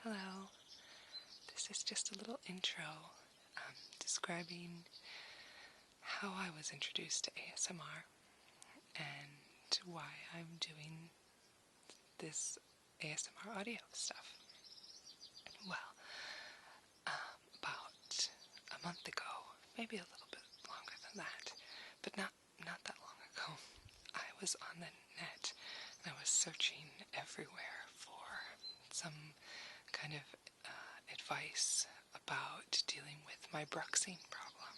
Hello, this is just a little intro describing how I was introduced to ASMR and why I'm doing this ASMR audio stuff. Well, about a month ago, maybe a little bit longer than that, but not that long ago, I was on the net and I was searching everywhere for some kind of advice about dealing with my bruxing problem.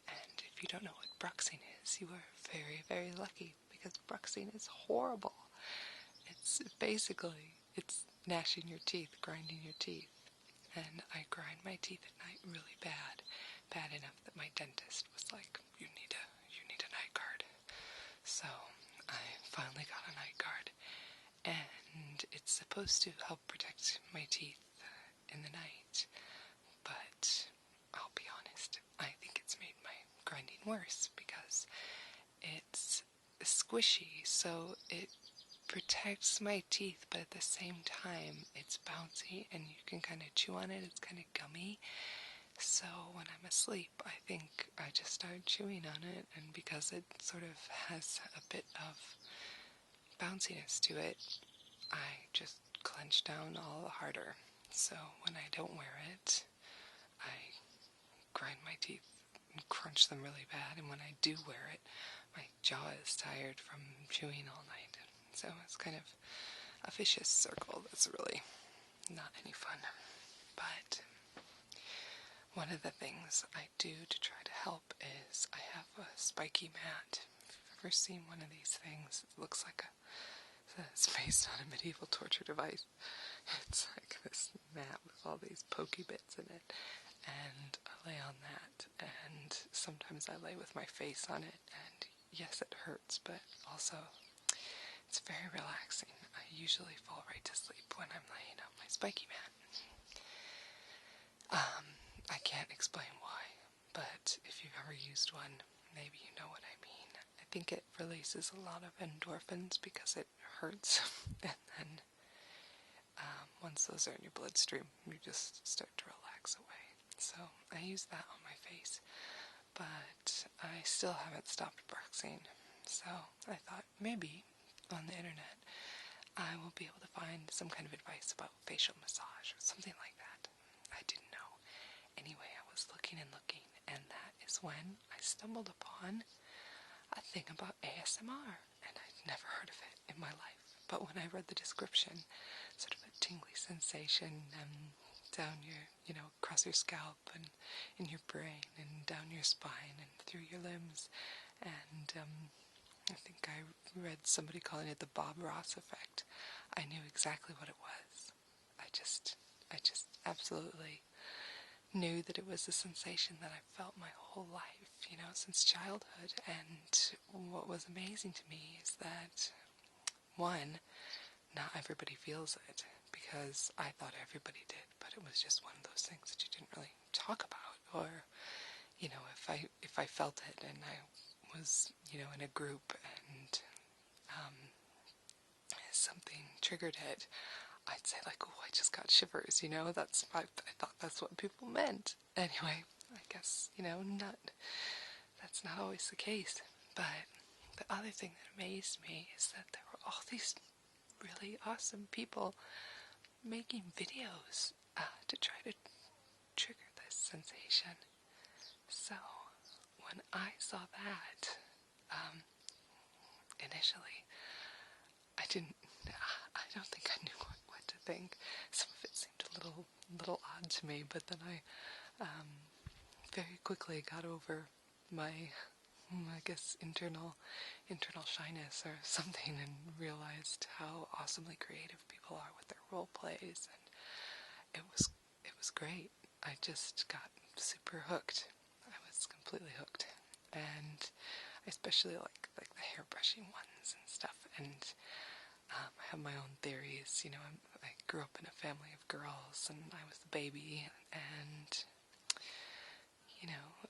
And if you don't know what bruxing is, you are very, very lucky, because bruxing is horrible. It's basically, it's gnashing your teeth, grinding your teeth. And I grind my teeth at night really bad enough that my dentist was like, you need a night guard. So I finally got a night guard, and it's supposed to help protect my teeth in the night, but I'll be honest, I think it's made my grinding worse because it's squishy, so it protects my teeth, but at the same time it's bouncy and you can kind of chew on it. It's kind of gummy, so when I'm asleep I think I just start chewing on it, and because it sort of has a bit of bounciness to it, I just clench down all the harder. So when I don't wear it, I grind my teeth and crunch them really bad, and when I do wear it, my jaw is tired from chewing all night. So it's kind of a vicious circle that's really not any fun. But one of the things I do to try to help is I have a spiky mat. If you've ever seen one of these things, it looks like it's based on a medieval torture device. It's like this mat with all these pokey bits in it, and I lay on that, and sometimes I lay with my face on it, and yes, it hurts, but also it's very relaxing. I usually fall right to sleep when I'm laying on my spiky mat. I can't explain why, but if you've ever used one, maybe you know what I mean. I think it releases a lot of endorphins because it hurts, and then once those are in your bloodstream, you just start to relax away. So I use that on my face, but I still haven't stopped bruxing. So I thought maybe on the internet I will be able to find some kind of advice about facial massage or something like that. I didn't know. Anyway, I was looking and looking, and that is when I stumbled upon a thing about ASMR, and I'd never heard of it in my life. But when I read the description, sort of a tingly sensation down your, across your scalp and in your brain and down your spine and through your limbs, and I think I read somebody calling it the Bob Ross effect. I knew exactly what it was. I just absolutely knew that it was a sensation that I felt my whole life, since childhood. And what was amazing to me is that, one, not everybody feels it, because I thought everybody did, but it was just one of those things that you didn't really talk about. Or, if I felt it and I was, in a group and something triggered it, I'd say like, oh, I just got shivers, I thought that's what people meant. Anyway, I guess, that's not always the case. But the other thing that amazed me is that there were all these really awesome people making videos to try to trigger this sensation. So when I saw that, initially, I don't think I knew what to think. Some of it seemed a little odd to me, but then I very quickly got over my, I guess, internal shyness or something, and realized how awesomely creative people are with their role plays, and it was great. I just got super hooked. I was completely hooked, and I especially like the hair brushing ones and stuff. And I have my own theories. I grew up in a family of girls, and I was the baby, and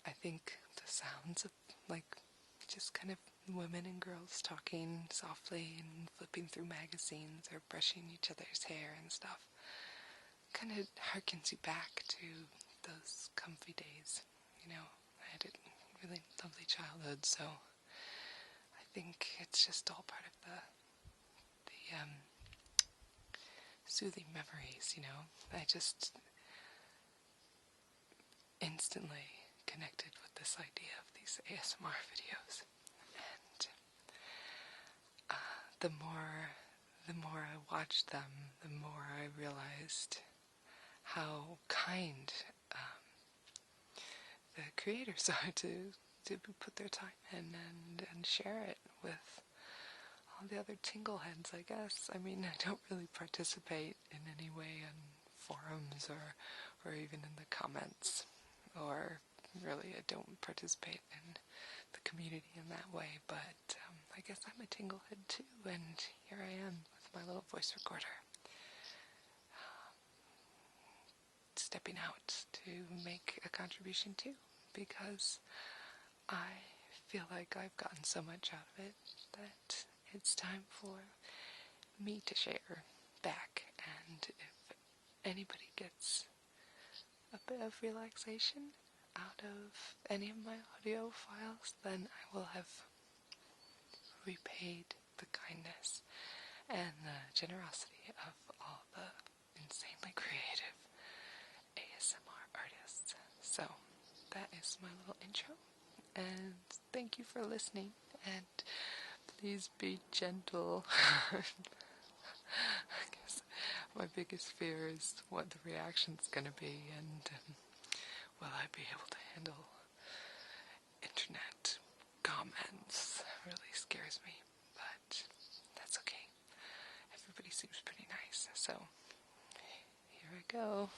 I think the sounds of just kind of women and girls talking softly and flipping through magazines or brushing each other's hair and stuff kind of harkens you back to those comfy days. You know, I had a really lovely childhood, so I think it's just all part of the soothing memories, you know. I just instantly connected with this idea of these ASMR videos. And the more I watched them, the more I realized how kind the creators are to put their time in and share it with all the other tingle heads, I guess. I mean, I don't really participate in any way in forums or even in the comments, or really I don't participate in the community in that way, but I guess I'm a tingle head too, and here I am with my little voice recorder, stepping out to make a contribution too, because I feel like I've gotten so much out of it that it's time for me to share back, and if anybody gets a bit of relaxation out of any of my audio files, then I will have repaid the kindness and the generosity of all the insanely creative ASMR artists. So that is my little intro, and thank you for listening, and please be gentle. I guess my biggest fear is what the reaction's gonna be, and will I be able to handle internet comments? Really scares me, but that's okay. Everybody seems pretty nice, so here I go.